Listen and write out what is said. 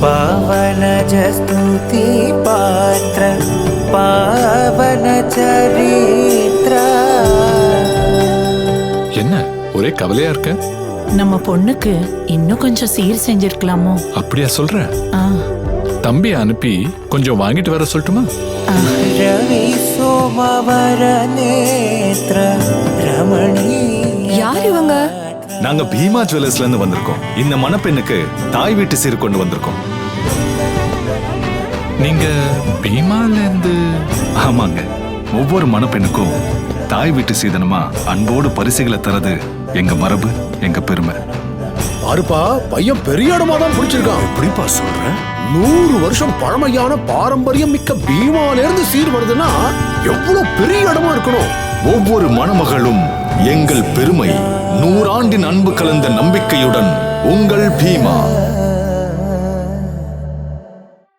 पावनज स्तुति पात्र पावन चरित्र. என்ன ஒரே கவலையா இருக்க? நம்ம பொண்ணுக்கு இன்னும் கொஞ்சம் சீர் செஞ்சிருக்கலாமோ? அப்படியா சொல்ற? தம்பி அனுப்பி கொஞ்சம் வாங்கிட்டு வர சொல்லட்டுமா? रवि सोमवर नेत्र रमणी. யார் இவங்க? நாங்க பீமா ஜுவல்லர்ஸ்ல இருந்து வந்திருக்கோம். இந்த மணப்பெண்ணுக்கு தாய் வீட்டு சீர் கொண்டு வந்திருக்கோம். நீங்க பீமால இருந்து? ஆமாங்க, ஒவ்வொரு மணப்பெண்ணுக்கும் தாய் வீட்டு சீதனமா அன்போடு பரிசுகளை தரது எங்க மரபு, எங்க பெருமை. பாருப்பா, பையன் பெரிய இடமா தான் பிடிச்சிருக்கான். எப்படிப்பா சொல்ற? 100 வருஷம் பழமையான பாரம்பரியம் மிக்க பீமால இருந்து சீர் வருதுன்னா எவ்வளவு பெரிய இடமா இருக்கணும். ஒவ்வொரு மணமகளும் எங்கள் பெருமை. 100 ஆண்டின் அன்பு கலந்த நம்பிக்கையுடன் உங்கள் பீமா.